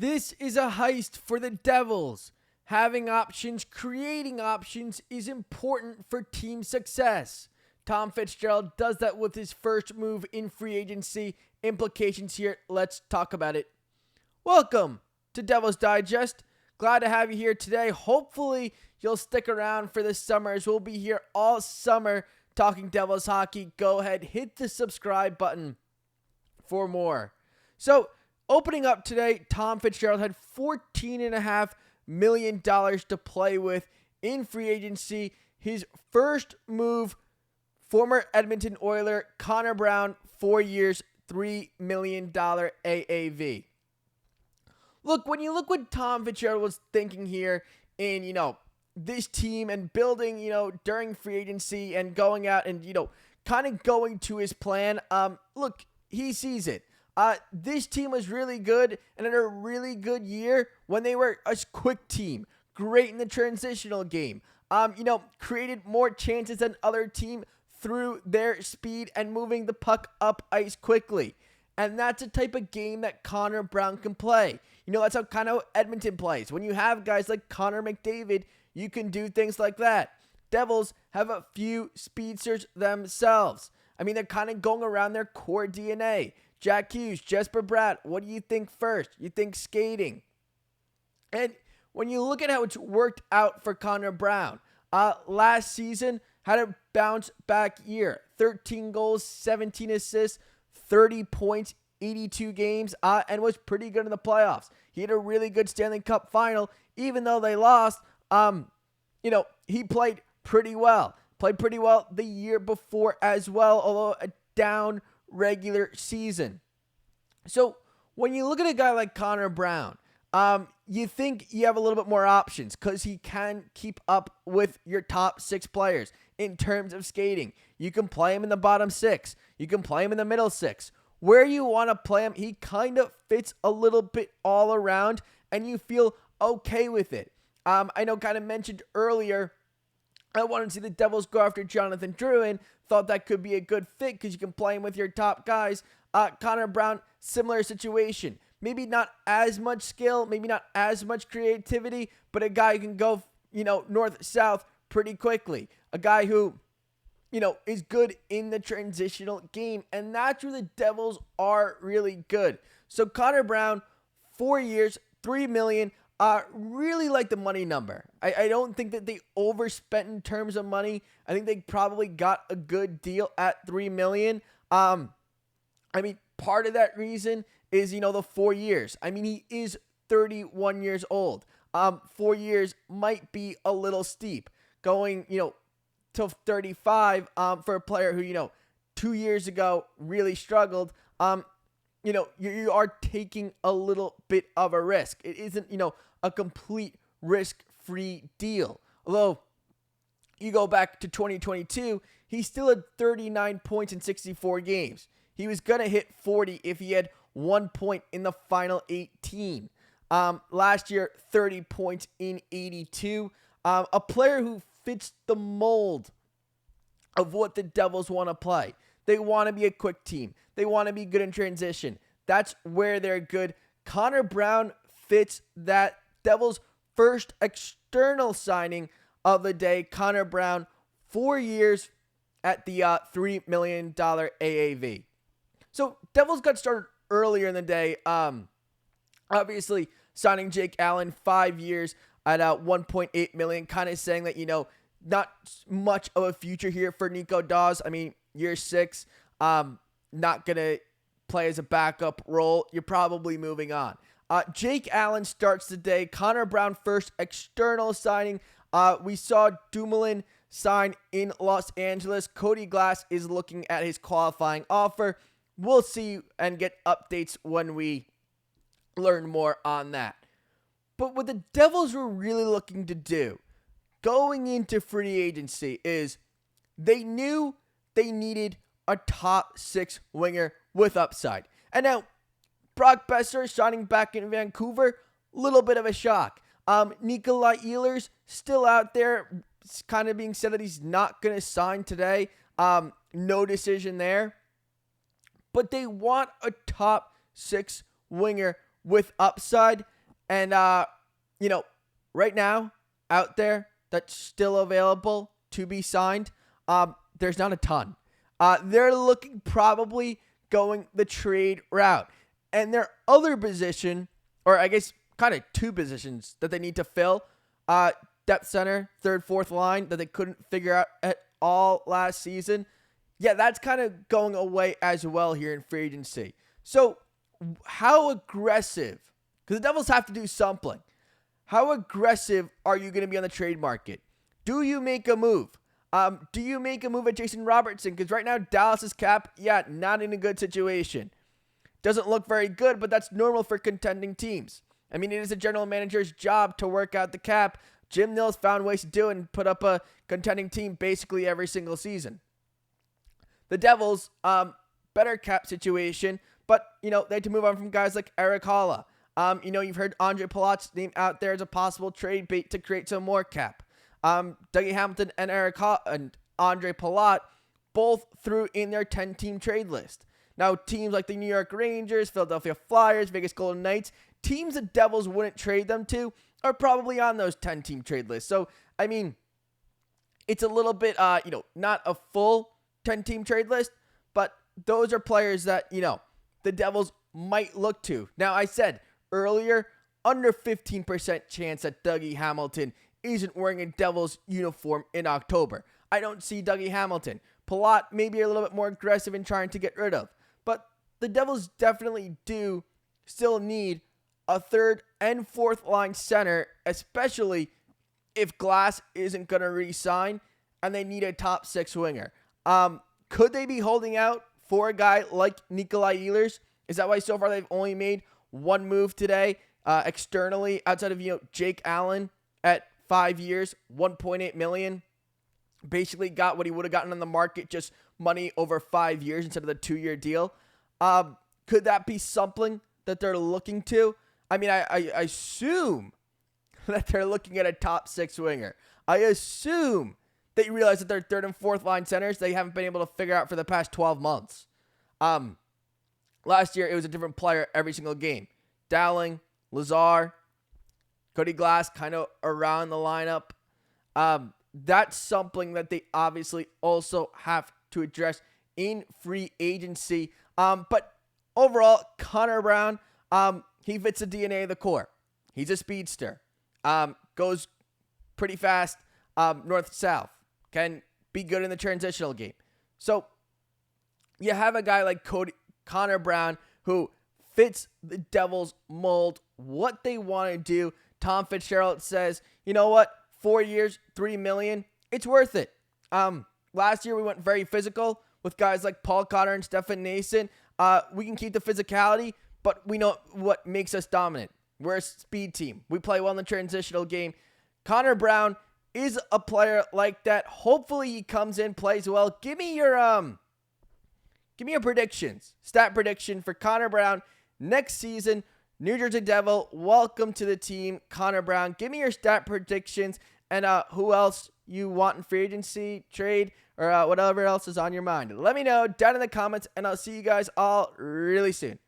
This is a heist for the Devils. Having options, creating options is important for team success. Tom Fitzgerald does that with his first move in free agency. Implications here, let's talk about it. Welcome to Devils Digest. Glad to have you here today. Hopefully you'll stick around for the summer as we'll be here all summer talking Devils hockey. Go ahead, hit the subscribe button for more. So, opening up today, Tom Fitzgerald had $14.5 million to play with in free agency. His first move, former Edmonton Oiler Connor Brown, 4 years, $3 million AAV. Look, when you look what Tom Fitzgerald was thinking here in, this team and building, during free agency and going out and, kind of going to his plan, look, he sees it. This team was really good and had a really good year when they were a quick team. Great in the transitional game. Created more chances than other team through their speed and moving the puck up ice quickly. And that's a type of game that Connor Brown can play. That's how kind of Edmonton plays. When you have guys like Connor McDavid, you can do things like that. Devils have a few speedsters themselves. They're kind of going around their core DNA. Jack Hughes, Jesper, Bratt, what do you think first? You think skating. And when you look at how it's worked out for Connor Brown, last season had a bounce back year. 13 goals, 17 assists, 30 points, 82 games, and was pretty good in the playoffs. He had a really good Stanley Cup final. Even though they lost, he played pretty well. Played pretty well the year before as well, although a down regular season. So when you look at a guy like Connor Brown, you think you have a little bit more options because he can keep up with your top six players in terms of skating. You can play him in the bottom six. You can play him in the middle six. Where you want to play him, he kind of fits a little bit all around and you feel okay with it. I know kind of mentioned earlier, I wanted to see the Devils go after Johnathan Drouin. Thought that could be a good fit because you can play him with your top guys. Connor Brown, similar situation. Maybe not as much skill, maybe not as much creativity, but a guy who can go, north-south pretty quickly. A guy who, is good in the transitional game. And that's where the Devils are really good. So Connor Brown, 4 years, $3 million. Really like the money number. I don't think that they overspent in terms of money. I think they probably got a good deal at $3 million. Part of that reason is, the 4 years. He is 31 years old. 4 years might be a little steep. Going, to 35 for a player who, 2 years ago really struggled. You are taking a little bit of a risk. It isn't, a complete risk-free deal. Although, you go back to 2022, he still had 39 points in 64 games. He was going to hit 40 if he had 1 point in the final 18. Last year, 30 points in 82. A player who fits the mold of what the Devils want to play. They want to be a quick team. They want to be good in transition. That's where they're good. Connor Brown fits that. Devils' first external signing of the day. Connor Brown, 4 years at the $3 million AAV. So Devils got started earlier in the day. Obviously, signing Jake Allen, 5 years at $1.8 million. Kind of saying that, not much of a future here for Nico Daws. Year 6, not going to play as a backup role. You're probably moving on. Jake Allen starts the day. Connor Brown, first external signing. We saw Dumoulin sign in Los Angeles. Cody Glass is looking at his qualifying offer. We'll see and get updates when we learn more on that. But what the Devils were really looking to do going into free agency is they knew they needed a top 6 winger with upside. And now, Brock Boeser signing back in Vancouver, little bit of a shock. Nikolai Ehlers still out there. It's kind of being said that he's not going to sign today. No decision there. But they want a top 6 winger with upside. And, right now, out there, that's still available to be signed, there's not a ton. They're looking probably going the trade route. And their other position, or I guess kind of two positions that they need to fill, depth center, third, fourth line that they couldn't figure out at all last season. Yeah, that's kind of going away as well here in free agency. So how aggressive, because the Devils have to do something, how aggressive are you going to be on the trade market? Do you make a move? Do you make a move at Jason Robertson? Because right now, Dallas's cap, not in a good situation. Doesn't look very good, but that's normal for contending teams. I mean, it is a general manager's job to work out the cap. Jim Nils found ways to do it and put up a contending team basically every single season. The Devils, better cap situation, but, they had to move on from guys like Erik Haula. You've heard Andre Palat's name out there as a possible trade bait to create some more cap. Dougie Hamilton and and Andre Palat both threw in their 10-team trade list. Now, teams like the New York Rangers, Philadelphia Flyers, Vegas Golden Knights, teams the Devils wouldn't trade them to are probably on those 10-team trade lists. So, I mean, it's a little bit, not a full 10-team trade list, but those are players that, the Devils might look to. Now, I said earlier, under 15% chance that Dougie Hamilton isn't wearing a Devils uniform in October. I don't see Dougie Hamilton. Palat maybe a little bit more aggressive in trying to get rid of. But the Devils definitely do still need a third and fourth line center, especially if Glass isn't going to re-sign and they need a top six winger. Could they be holding out for a guy like Nikolai Ehlers? Is that why so far they've only made one move today externally outside of Jake Allen at 5 years, $1.8 million? Basically got what he would have gotten on the market, just money over 5 years instead of the 2-year deal. Could that be something that they're looking to? I mean, I assume that they're looking at a top six winger. I assume they realize that their third and fourth line centers they haven't been able to figure out for the past 12 months. Last year, it was a different player every single game. Dowling, Lazar, Cody Glass kind of around the lineup. That's something that they obviously also have to address in free agency. But overall, Connor Brown, he fits the DNA of the core. He's a speedster. Goes pretty fast north-south. Can be good in the transitional game. So you have a guy like Connor Brown who fits the Devils mold, what they want to do. Tom Fitzgerald says, you know what? 4 years, $3 million. It's worth it. Last year we went very physical with guys like Paul Cotter and Stefan Nason. We can keep the physicality, but we know what makes us dominant. We're a speed team. We play well in the transitional game. Connor Brown is a player like that. Hopefully he comes in, plays well. Give me your predictions. Stat prediction for Connor Brown next season. New Jersey Devil, welcome to the team, Connor Brown. Give me your stat predictions and who else you want in free agency, trade, or whatever else is on your mind. Let me know down in the comments, and I'll see you guys all really soon.